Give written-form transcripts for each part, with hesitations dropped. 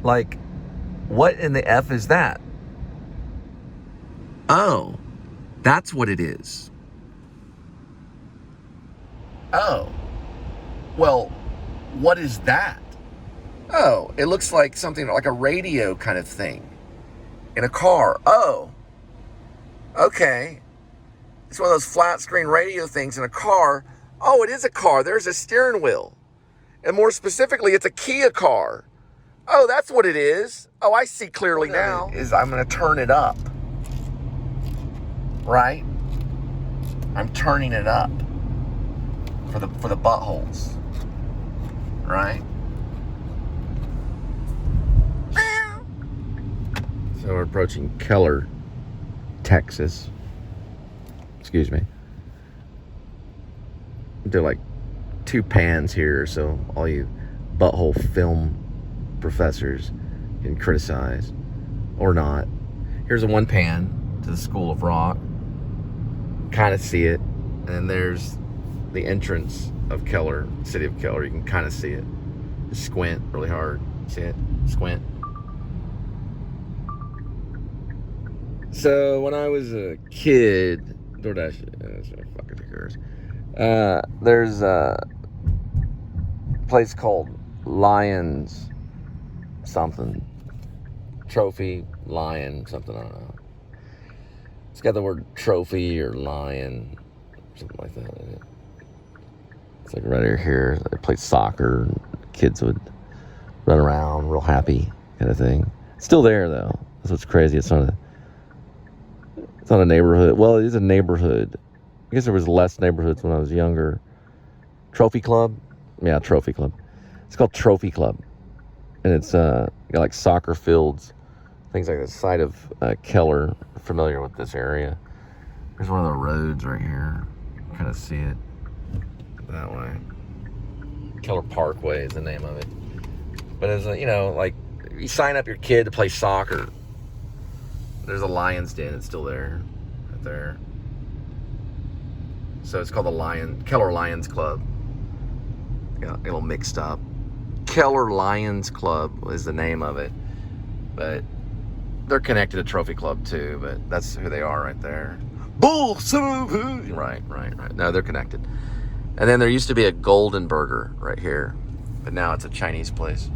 Like, what in the F is that? Oh, that's what it is. Oh, well, what is that? Oh, it looks like something like a radio kind of thing in a car. Oh, okay. It's one of those flat screen radio things in a car. Oh, it is a car. There's a steering wheel. And more specifically, it's a Kia car. Oh, that's what it is. Oh, I see clearly now. I'm going to turn it up. Right? I'm turning it up for the buttholes. Right? So we're approaching Keller, Texas. Excuse me. They're like 2 pans here, so all you butthole film professors can criticize or not. Here's a 1 pan to the School of Rock. Kind of see it. And then there's the entrance of Keller, city of Keller. You can kind of see it. Just squint really hard. See it? Squint. So when I was a kid, DoorDash, fucking occurs. There's a place called Lions something. Trophy, Lion, something, I don't know. It's got the word trophy or lion, something like that in it. It's like right here. They played soccer, and kids would run around real happy kind of thing. It's still there though. That's what's crazy. It's not a neighborhood. Well, it is a neighborhood. I guess there was less neighborhoods when I was younger. Trophy Club? Yeah, Trophy Club. It's called Trophy Club. And it's got like soccer fields, things like the side of Keller. Familiar with this area. There's one of the roads right here. Kind of see it that way. Keller Parkway is the name of it. But it's like you sign up your kid to play soccer. There's a Lion's Den. It's still there, right there. So it's called the Keller Lions Club. Got a little mixed up. Keller Lions Club is the name of it, but they're connected to Trophy Club too. But that's who they are right there. Bull, right. No, they're connected. And then there used to be a Golden Burger right here, but now it's a Chinese place.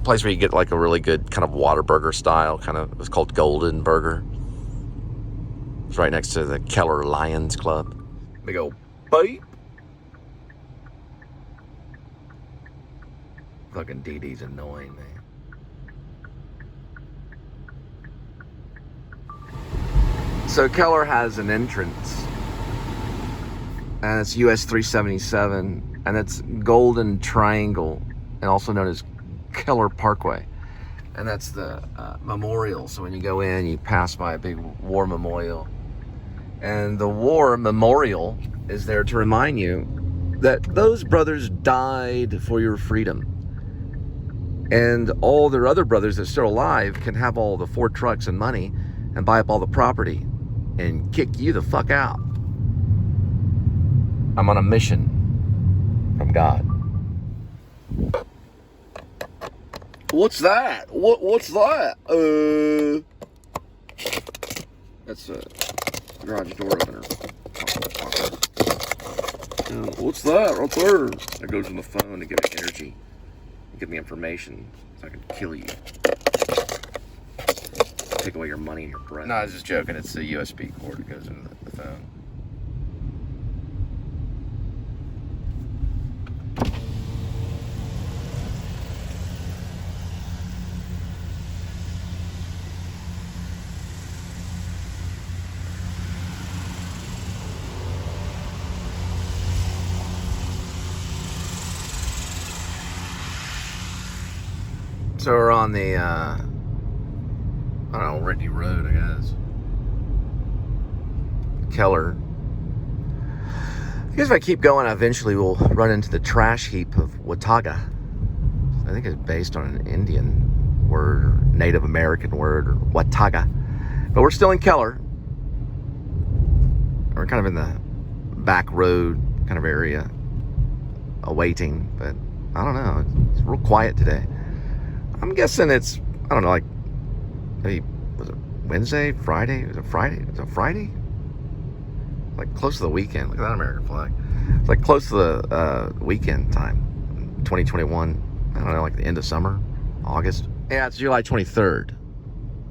Place where you get like a really good kind of Whataburger style it was called Golden Burger. It's right next to the Keller Lions Club. Big old beep. Fucking DD's annoying, man. So Keller has an entrance, and it's US 377, and it's Golden Triangle, and also known as Keller Parkway, and that's the memorial. So when you go in, you pass by a big war memorial, and the war memorial is there to remind you that those brothers died for your freedom, and all their other brothers that are still alive can have all the Ford trucks and money and buy up all the property and kick you the fuck out. I'm on a mission from God. What's that? What's that? That's a garage door opener. What's that right there? That goes on the phone to give me energy, give me information, so I can kill you. Take away your money and your breath. No, I was just joking. It's a USB cord that goes into the phone. So we're on the, I don't know, Whitney Road, I guess. Keller. I guess if I keep going, eventually we'll run into the trash heap of Watauga. I think it's based on an Indian word, or Native American word, or Watauga. But we're still in Keller. We're kind of in the back road kind of area, awaiting, but I don't know. It's real quiet today. I'm guessing it's, I don't know, like, maybe, was it Wednesday, Friday? Was it Friday? Was it Friday? Like close to the weekend. Look at that American flag. It's like close to the weekend time. 2021. I don't know, like the end of summer, August. Yeah, it's July 23rd.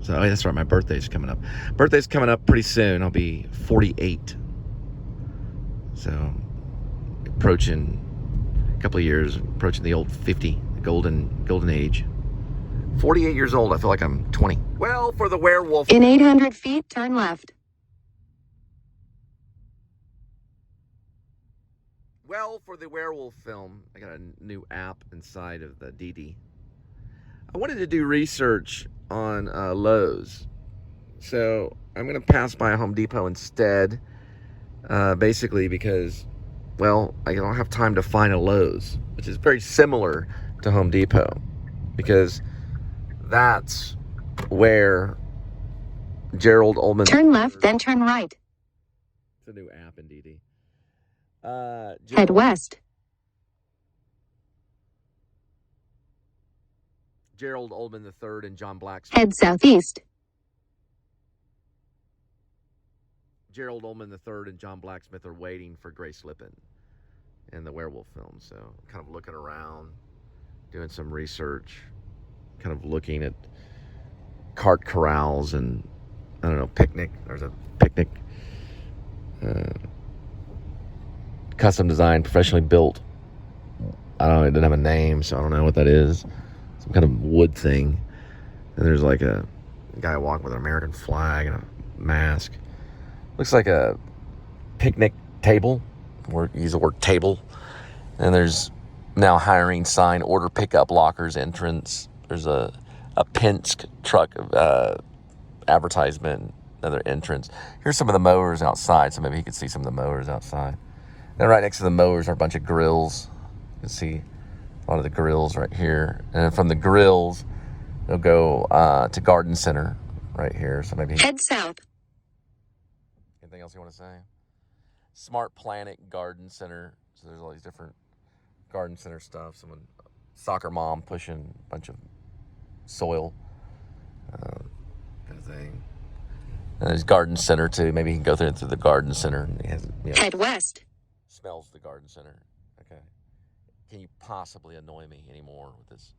So oh, that's right, my birthday's coming up. Birthday's coming up pretty soon. I'll be 48. So approaching a couple of years, approaching the old 50, the golden age. 48 years old. I feel like I'm 20. Well, for the werewolf. In 800 feet, turn left. Well, for the werewolf film, I got a new app inside of the DD. I wanted to do research on Lowe's. So I'm going to pass by a Home Depot instead. Basically because, well, I don't have time to find a Lowe's, which is very similar to Home Depot. Because that's where Gerald Ullman... Turn left, then turn right. It's a new app in DD. Head west. Gerald Ullman III and John Blacksmith. Head southeast. Gerald Ullman III and John Blacksmith are waiting for Grace Lippin in the werewolf film. So kind of looking around, doing some research, kind of looking at cart corrals and, I don't know, picnic. There's a picnic. Custom designed, professionally built. I don't know, it didn't have a name, so I don't know what that is. Some kind of wood thing. And there's like a guy walking with an American flag and a mask. Looks like a picnic table. Use the word table. And there's now hiring sign, order pickup lockers, entrance. There's a Penske truck advertisement, another entrance. Here's some of the mowers outside, so maybe you can see some of the mowers outside. Then right next to the mowers are a bunch of grills. You can see a lot of the grills right here. And then from the grills, they'll go to Garden Center right here. So maybe... Head south. Anything else you want to say? Smart Planet Garden Center. So there's all these different garden center stuff. Someone, soccer mom pushing a bunch of soil kind of thing. And there's Garden Center too. Maybe you can go through the Garden Center. And it has, you know, Head west. Smells the Garden Center. Okay. Can you possibly annoy me anymore with this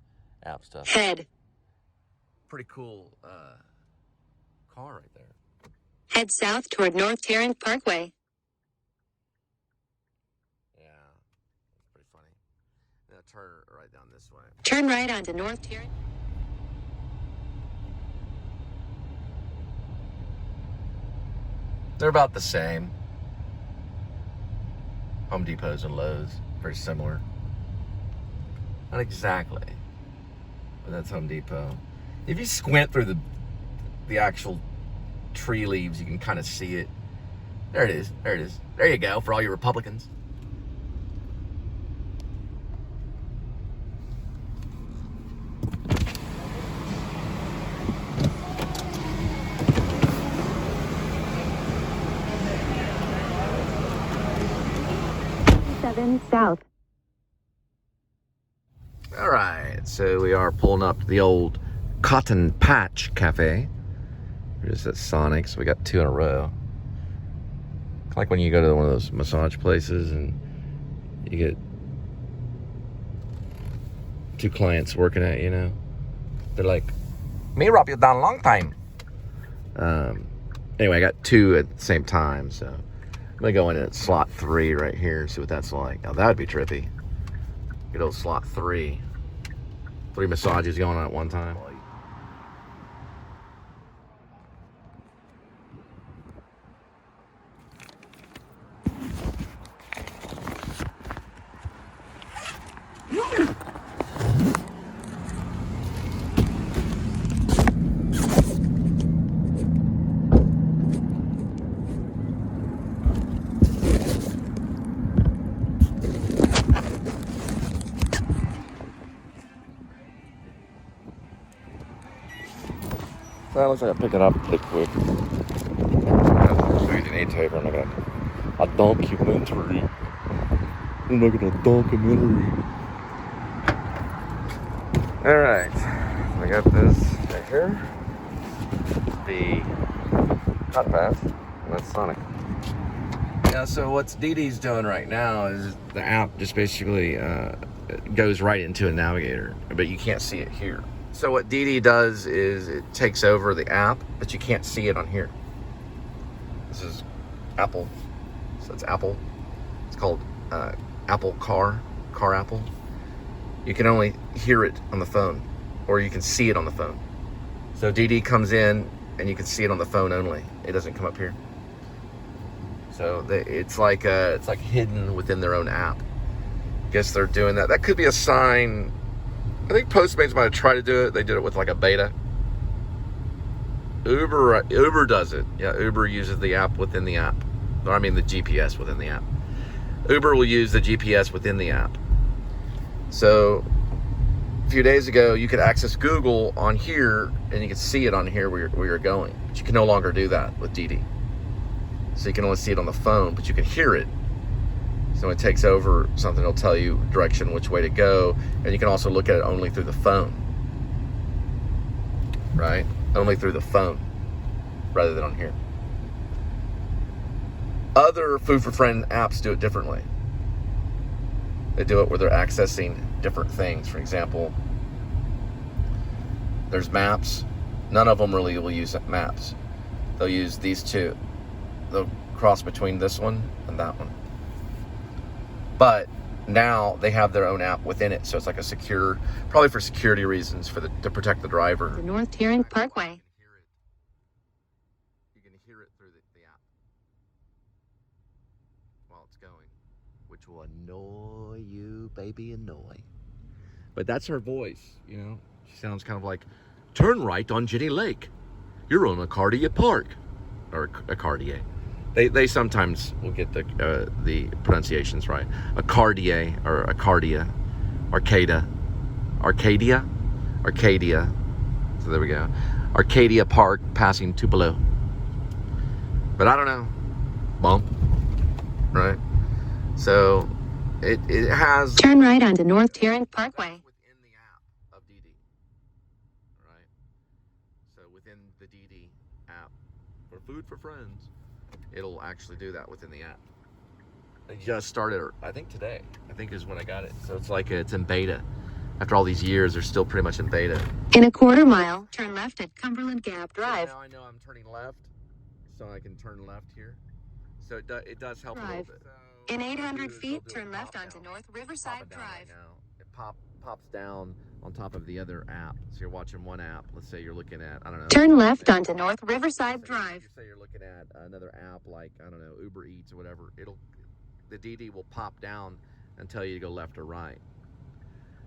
app stuff? Head. Pretty cool car right there. Head south toward North Tarrant Parkway. Yeah, that's pretty funny. Now turn right down this way. Turn right onto North Tarrant. They're about the same. Home Depots and Lowe's, very similar. Not exactly, but that's Home Depot. If you squint through the actual tree leaves, you can kind of see it. There it is. There it is. There you go for all your Republicans. South. All right, so we are pulling up to the old Cotton Patch Cafe. We're just at Sonic, so we got two in a row. Like when you go to one of those massage places and you get two clients working at you, you know. They're like, me rub you down a long time. Anyway, I got two at the same time, so I'm gonna go in at slot 3 right here, see what that's like. Now that'd be trippy. Good old slot 3. 3 massages going on at one time. That looks like I picked it up pretty quick. So you didn't taper. I'm not gonna a documentary. I'm not gonna documentary. All right. I got this right here. The hot path. And that's Sonic. Yeah, so what's Dee's doing right now is the app just basically goes right into a navigator, but you can't see it here. So what Dee does is it takes over the app, but you can't see it on here. This is Apple, so it's Apple. It's called Apple Car Apple. You can only hear it on the phone, or you can see it on the phone. So Dee comes in, and you can see it on the phone only. It doesn't come up here. So it's like hidden within their own app. Guess they're doing that. That could be a sign. I think Postmates might have tried to do it. They did it with like a beta. Uber does it. Yeah, Uber uses the app within the app. Or I mean the GPS within the app. Uber will use the GPS within the app. So a few days ago, you could access Google on here, and you could see it on here where you're going. But you can no longer do that with Dee. So you can only see it on the phone, but you can hear it. So when it takes over something, it'll tell you direction, which way to go. And you can also look at it only through the phone. Right? Only through the phone, rather than on here. Other Food for Friend apps do it differently. They do it where they're accessing different things. For example, there's maps. None of them really will use maps. They'll use these two. They'll cross between this one and that one. But now they have their own app within it, so it's like a secure, probably for security reasons, to protect the driver. The North Tarrant Parkway. You can hear it through the app while it's going, which will annoy you, baby, annoy. But that's her voice, you know. She sounds kind of like, turn right on Jenny Lake. You're on Acardia Park, or Acardia. They sometimes will get the pronunciations right. Acardia or Acardia, Arcadia. So there we go. Arcadia Park, passing Tupelo. But I don't know. Bump, right? So it has. Turn right onto North Tarrant Parkway. Within the app of Dee, right? So within the Dee app for Food for Friends, it'll actually do that within the app. They just started, I think today. I think is when I got it. So it's like it's in beta. After all these years, they're still pretty much in beta. In a quarter mile, turn left at Cumberland Gap Drive. So now I know I'm turning left, so I can turn left here. So it does help a little bit. So in 800 feet, turn left onto North Riverside Drive. Right now. It pops down on top of the other app. So you're watching one app. Let's say you're looking at, I don't know. Turn left onto North Riverside Drive. Say you're looking at another app like, I don't know, Uber Eats or whatever. The Dee will pop down and tell you to go left or right.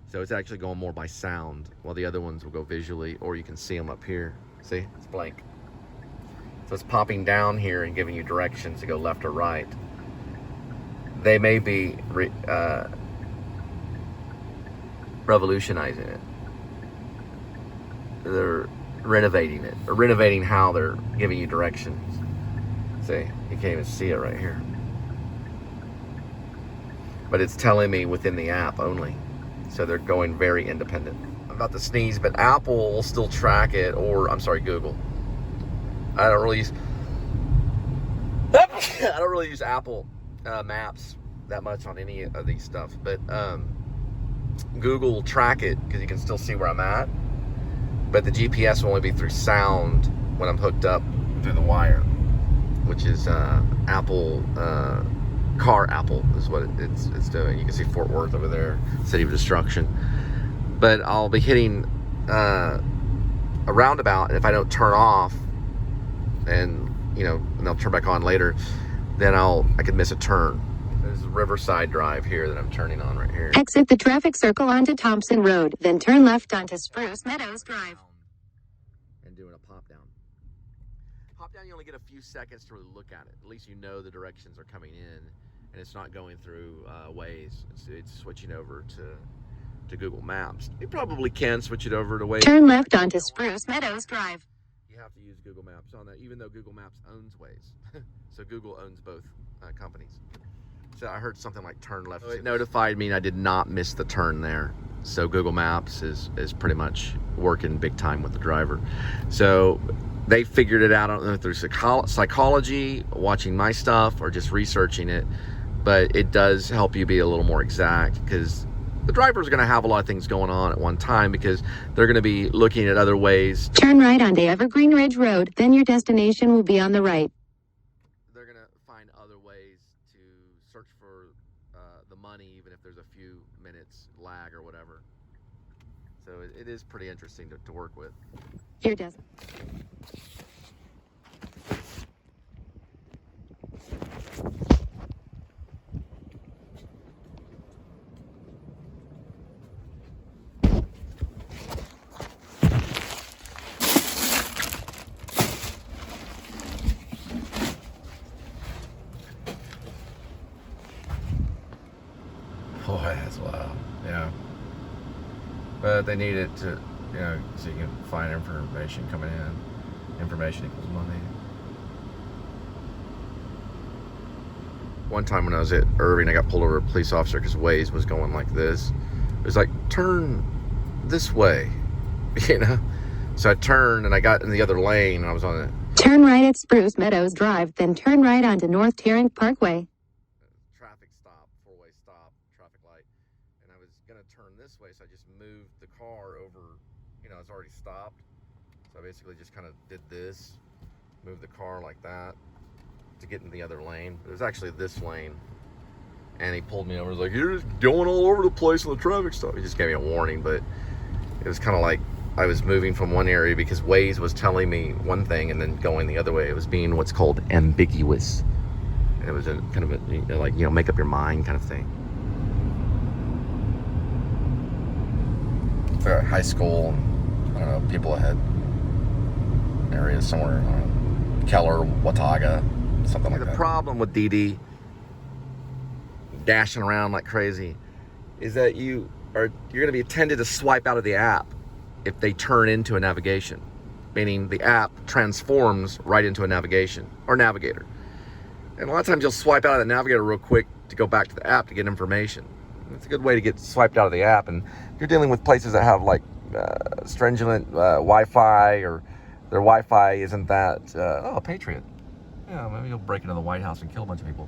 So it's actually going more by sound, while the other ones will go visually, or you can see them up here. See, it's blank. So it's popping down here and giving you directions to go left or right. They may be revolutionizing it. They're renovating it, or renovating how they're giving you directions. See, you can't even see it right here. But it's telling me within the app only. So they're going very independent. I'm about to sneeze, but Apple will still track it, or I'm sorry, Google. I don't really use Apple Maps that much on any of these stuff, but Google will track it because you can still see where I'm at. But the GPS will only be through sound when I'm hooked up through the wire, which is Apple Car Apple is what it's doing. You can see Fort Worth over there, City of Destruction. But I'll be hitting a roundabout, and if I don't turn off, and they'll turn back on later, then I could miss a turn. There's Riverside Drive here that I'm turning on right here. Exit the traffic circle onto Thompson Road, then turn left onto Spruce Meadows Drive. And doing a pop down. Pop down, you only get a few seconds to really look at it. At least you know the directions are coming in, and it's not going through Waze. It's switching over to Google Maps. You probably can switch it over to Waze. Turn left onto Spruce Meadows Drive. You have to use Google Maps on that, even though Google Maps owns Waze. So Google owns both companies. So I heard something like turn left. So it notified me and I did not miss the turn there. So Google Maps is pretty much working big time with the driver. So they figured it out. I don't know if through psychology, watching my stuff, or just researching it. But it does help you be a little more exact, because the driver's going to have a lot of things going on at one time, because they're going to be looking at other ways. Turn right onto Evergreen Ridge Road, then your destination will be on the right. They're going to find other ways to search for the money, even if there's a few minutes lag or whatever. So it is pretty interesting to work with. Your destination. Boy, that's loud. Yeah. But they need it to, you know, so you can find information coming in. Information equals money. One time when I was at Irving, I got pulled over a police officer because Waze was going like this. It was like, turn this way, you know? So I turned and I got in the other lane and I was on it. Turn right at Spruce Meadows Drive, then turn right onto North Tarrant Parkway. Traffic stop, four-way stop, traffic light. And I was going to turn this way, so I just moved the car over, you know, it's already stopped. So I basically just kind of did this, moved the car like that to get in the other lane. It was actually this lane. And he pulled me over. He was like, you're just going all over the place on the traffic stop. He just gave me a warning, but it was kind of like I was moving from one area because Waze was telling me one thing and then going the other way. It was being what's called ambiguous. And it was a kind of a, you know, like, you know, make up your mind kind of thing. For high school, I don't know, people had areas somewhere, I don't know, Keller, Watauga, something like that. The problem with DD dashing around like crazy is that you're going to be tempted to swipe out of the app if they turn into a navigation, meaning the app transforms right into a navigation or navigator. And a lot of times you'll swipe out of the navigator real quick to go back to the app to get information. It's a good way to get swiped out of the app. And you're dealing with places that have like stringent Wi-Fi, or their Wi-Fi isn't that, oh, Patriot. Yeah, maybe you'll break into the White House and kill a bunch of people.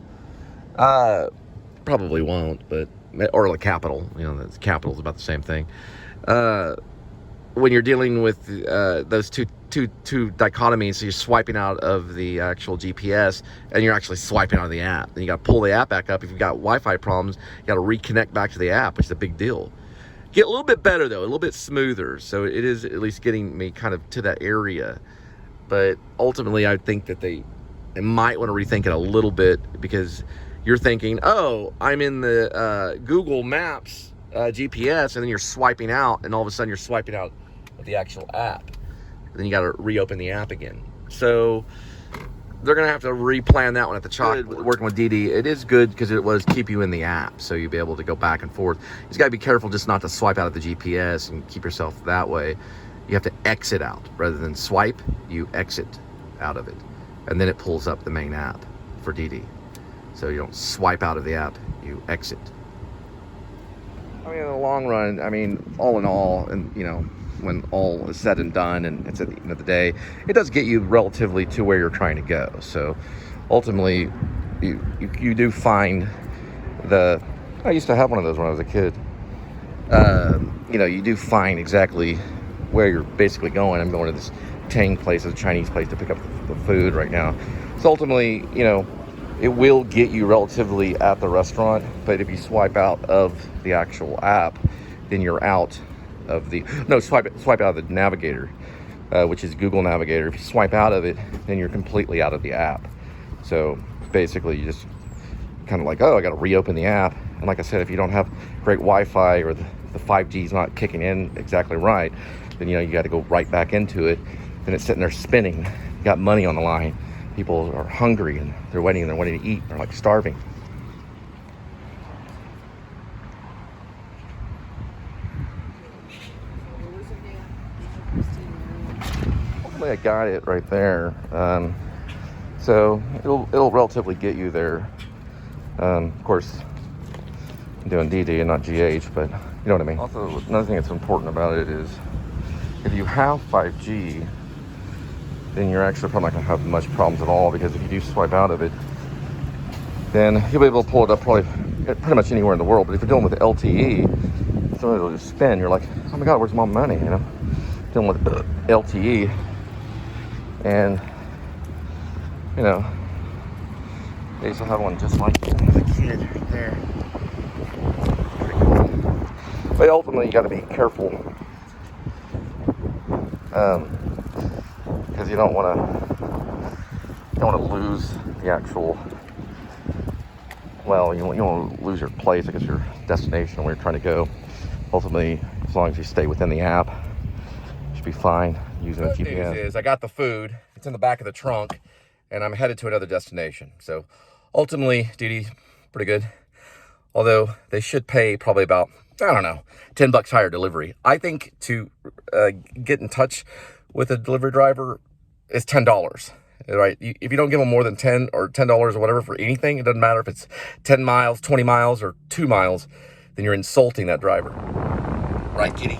Probably won't, but, or the Capitol, you know, the Capitol's about the same thing. When you're dealing with those two dichotomies, so you're swiping out of the actual GPS and you're actually swiping out of the app. Then you got to pull the app back up. If you've got Wi-Fi problems, you got to reconnect back to the app, which is a big deal. Get a little bit better though, a little bit smoother. So it is at least getting me kind of to that area. But ultimately, I think that they might want to rethink it a little bit, because you're thinking, oh, I'm in the Google Maps GPS, and then you're swiping out, and all of a sudden you're swiping out of the actual app. And then you got to reopen the app again. So they're going to have to replan that one at the chalkboard. Working with DD, it is good because it was keep you in the app, so you'll be able to go back and forth. You just got to be careful just not to swipe out of the GPS and keep yourself that way. You have to exit out. Rather than swipe, you exit out of it. And then it pulls up the main app for DD. So you don't swipe out of the app, you exit. I mean, in the long run, I mean, all in all, and you know, when all is said and done and it's at the end of the day, it does get you relatively to where you're trying to go. So ultimately, you do find I used to have one of those when I was a kid. You know, you do find exactly where you're basically going. I'm going to this Tang place, a Chinese place, to pick up the food right now. So ultimately, you know, it will get you relatively at the restaurant, but if you swipe out of the actual app, then you're out of the, no, swipe out of the navigator, which is Google Navigator. If you swipe out of it, then you're completely out of the app. So basically you just kind of like, oh, I got to reopen the app. And like I said, if you don't have great Wi-Fi, or the 5G's not kicking in exactly right, then, you know, you got to go right back into it. Then it's sitting there spinning. You got money on the line. People are hungry and they're waiting to eat. They're like starving. Hopefully I got it right there. So it'll relatively get you there Of course, I'm doing DD and not GH, but you know what I mean. Also, another thing that's important about it is if you have 5G, then you're actually probably not going to have much problems at all, because if you do swipe out of it, then you'll be able to pull it up probably pretty much anywhere in the world. But if you're dealing with LTE, so it'll just spin. You're like, oh my God, where's my money? You know, dealing with LTE, and you know, they used to have one just like that as a kid right there. Pretty cool. But ultimately, you got to be careful, because you don't want to lose the actual. Well, you don't want to lose your place, I guess, your destination where you're trying to go. Ultimately, as long as you stay within the app, you should be fine using the GPS. Good news is I got the food. It's in the back of the trunk, and I'm headed to another destination. So ultimately, DD, pretty good. Although they should pay probably about, I don't know, $10 higher delivery. I think to get in touch with a delivery driver is $10. Right? If you don't give them more than $10 or whatever for anything, it doesn't matter if it's 10 miles, 20 miles, or 2 miles, then you're insulting that driver. Right, kitty?